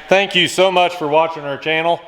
Thank you so much for watching our channel.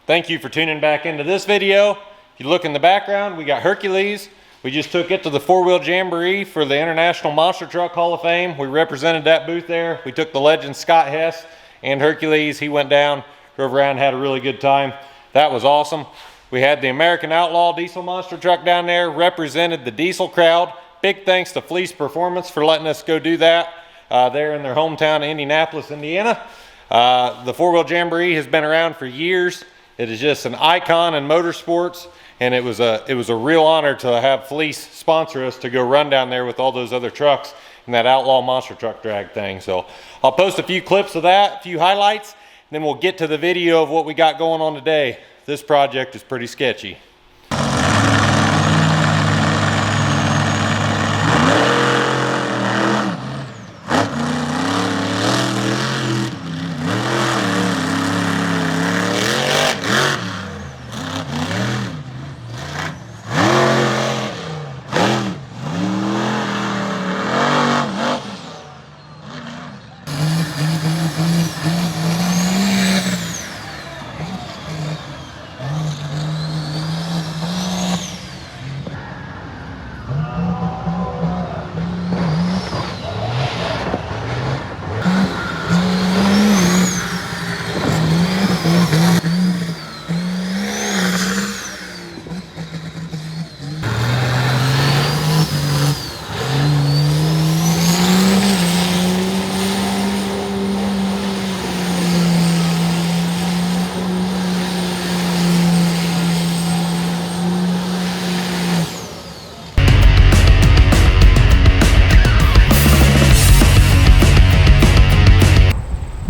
Thank you for tuning back into this video. If you look in the background, we got Hercules. We just took it to the 4-wheel jamboree for the International Monster Truck Hall of Fame. We represented that booth there. We took the legend Scott Hess and Hercules. He went down, drove around, had a really good time. That was awesome. We had the American Outlaw Diesel Monster Truck down there, represented the diesel crowd. Big thanks to Fleece Performance for letting us go do that there in their hometown, Indianapolis, Indiana. The 4-wheel jamboree has been around for years. It is just an icon in motorsports, and it was a real honor to have Fleece sponsor us to go run down there with all those other trucks in that Outlaw Monster Truck drag thing. So I'll post a few clips of that, a few highlights, and then we'll get to the video of what we got going on today. This project is pretty sketchy.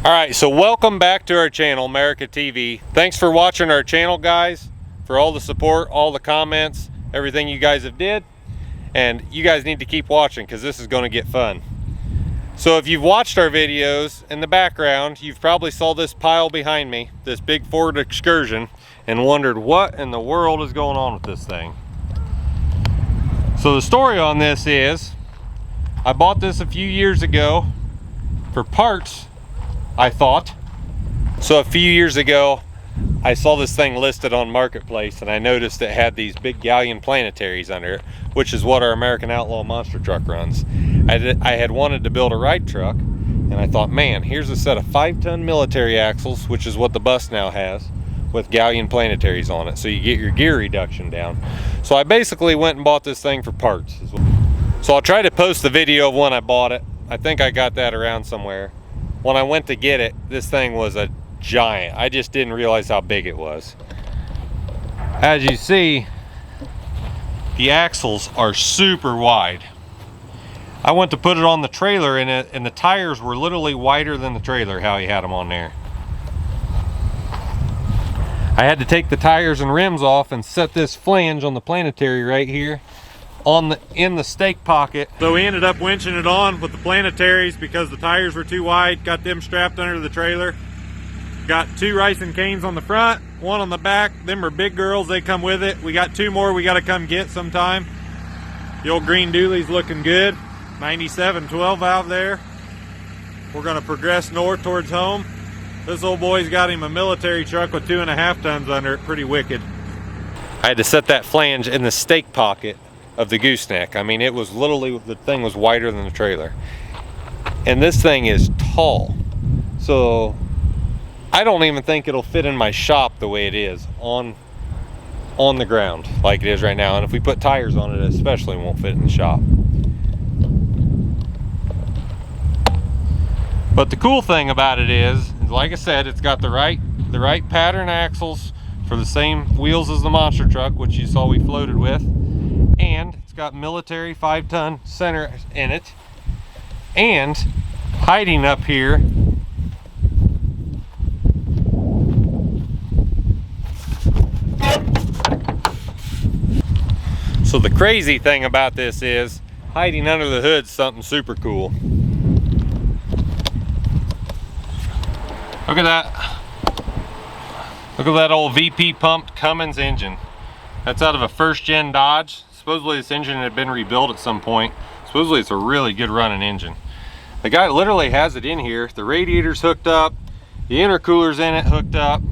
Alright, so welcome back to our channel, Merica-Tv. Thanks for watching our channel, guys, for all the support, all the comments, everything you guys have did. And you guys need to keep watching because this is going to get fun. So if you've watched our videos in the background, you've probably saw this pile behind me, this big Ford Excursion, and wondered what in the world is going on with this thing. So the story on this is, I bought this a few years ago for parts, I thought. So a few years ago, I saw this thing listed on Marketplace, and I noticed it had these big galleon planetaries under it, which is what our American Outlaw Monster Truck runs. I had wanted to build a ride truck, and I thought, man, here's a set of 5-ton military axles, which is what the bus now has, with galleon planetaries on it, so you get your gear reduction down. So I basically went and bought this thing for parts. So I'll try to post the video of when I bought it. I think I got that around somewhere. When I went to get it, this thing was a giant. I just didn't realize how big it was. As you see, the axles are super wide. I went to put it on the trailer and the tires were literally wider than the trailer, how he had them on there. I had to take the tires and rims off and set this flange on the planetary right here in the stake pocket. So we ended up winching it on with the planetaries because the tires were too wide. Got them strapped under the trailer. Got 2 ricing canes on the front, 1 on the back. Them are big girls, they come with it. We got 2 more we got to come get sometime. The old green dually's looking good. 97 12 valve there. We're going to progress north towards home. This old boy's got him a military truck with 2.5 tons under it. Pretty wicked. I had to set that flange in the stake pocket of the gooseneck. I mean, it was literally, the thing was wider than the trailer. And this thing is tall. So I don't even think it'll fit in my shop the way it is on the ground like it is right now. And if we put tires on it, especially won't fit in the shop. But the cool thing about it is, like I said, it's got the right pattern axles for the same wheels as the monster truck, which you saw we floated with. And it's got military 5-ton center in it. And hiding up here so the crazy thing about this is hiding under the hood is something super cool. Look at that. Look at that old VP pumped Cummins engine. That's out of a 1st gen Dodge. Supposedly this engine had been rebuilt at some point. Supposedly it's a really good running engine. The guy literally has it in here. The radiator's hooked up. The intercooler's in it, hooked up.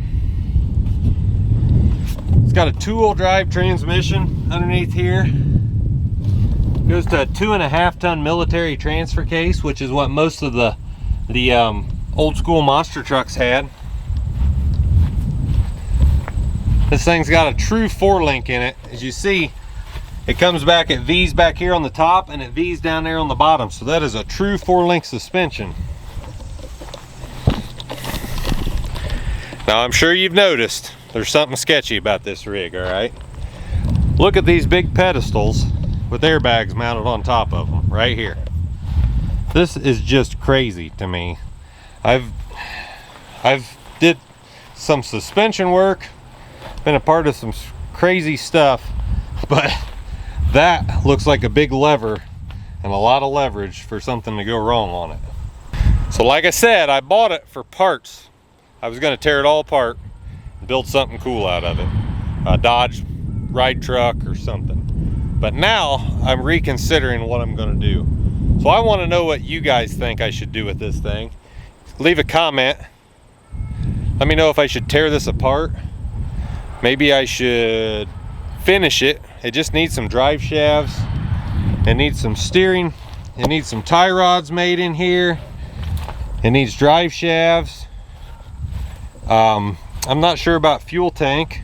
It's got a 2-wheel drive transmission underneath here. Goes to a 2.5 ton military transfer case, which is what most of the old school monster trucks had. This thing's got a true 4-link in it. As you see, it comes back, it V's back here on the top and it V's down there on the bottom. So that is a true 4-link suspension. Now I'm sure you've noticed there's something sketchy about this rig, all right? Look at these big pedestals with airbags mounted on top of them right here. This is just crazy to me. I've did some suspension work, been a part of some crazy stuff, but that looks like a big lever and a lot of leverage for something to go wrong on it. So like I said, I bought it for parts. I was going to tear it all apart and build something cool out of it, a Dodge ride truck or something. But now I'm reconsidering what I'm going to do. So I want to know what you guys think I should do with this thing. Leave a comment. Let me know if I should tear this apart. Maybe I should finish it. It just needs some drive shafts. It needs some steering. It needs some tie rods made in here. It needs drive shafts. I'm not sure about fuel tank,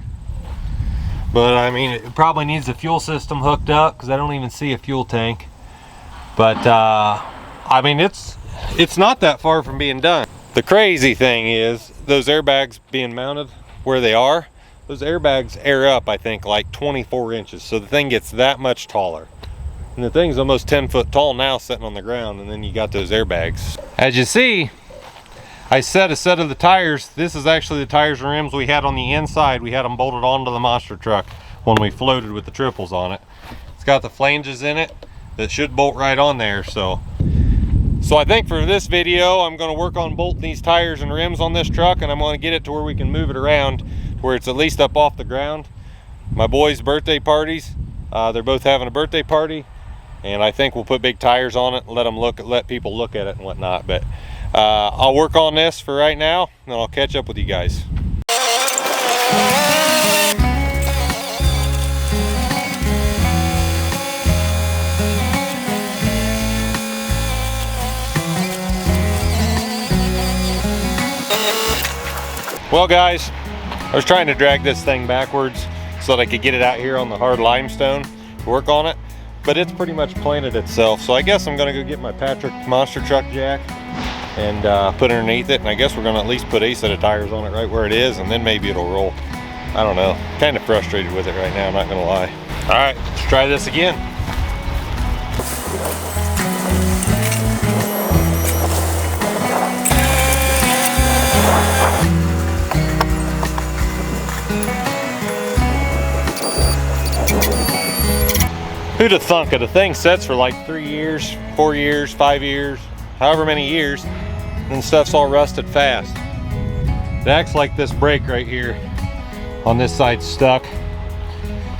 but I mean, it probably needs a fuel system hooked up because I don't even see a fuel tank. But I mean, it's not that far from being done. The crazy thing is those airbags being mounted where they are, those airbags air up, I think, like 24 inches. So the thing gets that much taller. And the thing's almost 10 foot tall now sitting on the ground, and then you got those airbags. As you see, I set a set of the tires. This is actually the tires and rims we had on the inside. We had them bolted onto the monster truck when we floated with the triples on it. It's got the flanges in it that should bolt right on there. So I think for this video, I'm going to work on bolting these tires and rims on this truck, and I'm going to get it to where we can move it around, where it's at least up off the ground. My boys' birthday parties, they're both having a birthday party, and I think we'll put big tires on it and let people look at it and whatnot. But I'll work on this for right now, and then I'll catch up with you guys. Well guys, I was trying to drag this thing backwards so that I could get it out here on the hard limestone to work on it, but it's pretty much planted itself. So I guess I'm gonna go get my Patrick monster truck jack and put it underneath it, and I guess we're gonna at least put a set of tires on it right where it is, and then maybe it'll roll. I don't know, kind of frustrated with it right now, I'm not gonna lie. All right, let's try this again. Who'd have thunk it? The thing sets for like 3 years, 4 years, 5 years, however many years, and stuff's all rusted fast. It acts like this brake right here on this side's stuck.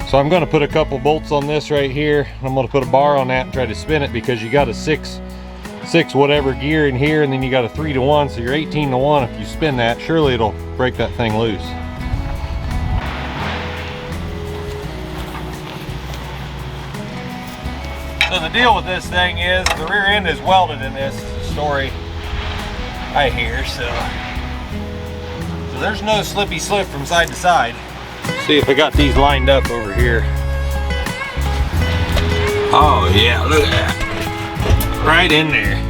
So I'm gonna put a couple bolts on this right here. I'm gonna put a bar on that and try to spin it, because you got a six whatever gear in here, and then you got a 3-to-1, so you're 18-to-1. If you spin that, surely it'll break that thing loose. So the deal with this thing is the rear end is welded in this. It's a story I hear, so there's no slippy slip from side to side. See if I got these lined up over here. Oh yeah, look at that. Right in there.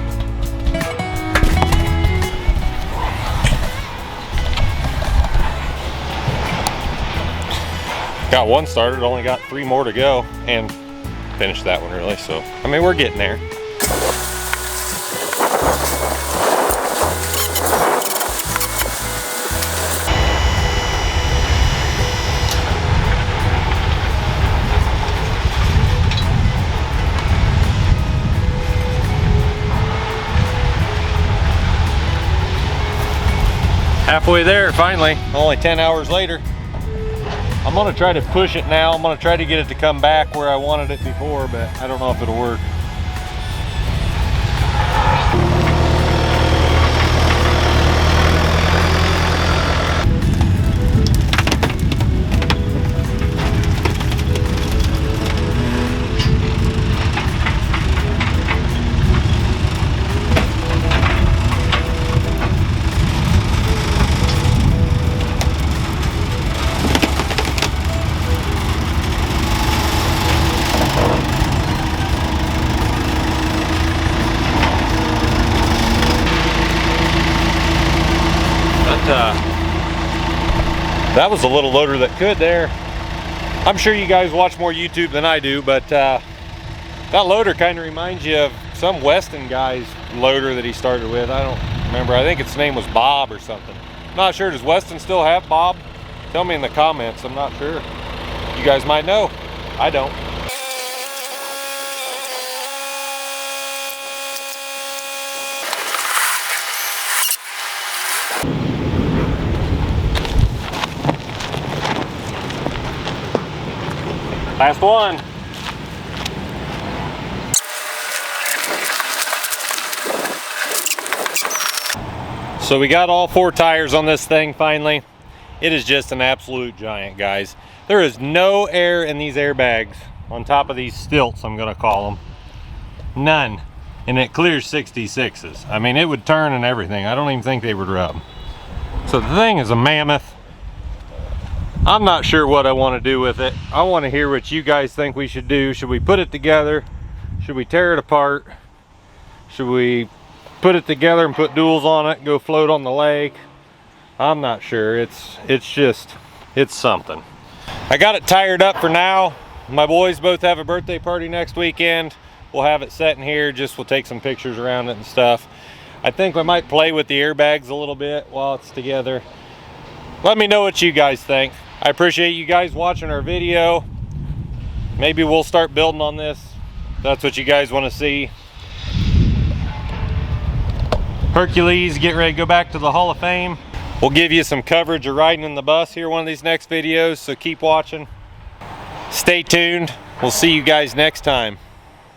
Got one started, only got 3 more to go, and finished that one really. So I mean, we're getting there. Halfway there finally, only 10 hours later. I'm gonna try to push it now. I'm gonna try to get it to come back where I wanted it before, but I don't know if it'll work. that was a little loader that could there. I'm sure you guys watch more YouTube than I do, but that loader kind of reminds you of some Weston guy's loader that he started with. I don't remember. I think its name was Bob or something. I'm not sure. Does Weston still have Bob? Tell me in the comments. I'm not sure. You guys might know. I don't. Last one. So we got all 4 tires on this thing finally. It is just an absolute giant, guys. There is no air in these airbags on top of these stilts, I'm gonna call them. None. And it clears 66s. I mean, it would turn and everything. I don't even think they would rub. So the thing is a mammoth. I'm not sure what I want to do with it. I want to hear what you guys think we should do. Should we put it together? Should we tear it apart? Should we put it together and put duals on it and go float on the lake? I'm not sure. It's something. I got it tired up for now. My boys both have a birthday party next weekend. We'll have it set in here. We'll take some pictures around it and stuff. I think we might play with the airbags a little bit while it's together. Let me know what you guys think. I appreciate you guys watching our video. Maybe we'll start building on this. If that's what you guys want to see. Hercules, get ready to go back to the Hall of Fame. We'll give you some coverage of riding in the bus here one of these next videos, so keep watching. Stay tuned. We'll see you guys next time.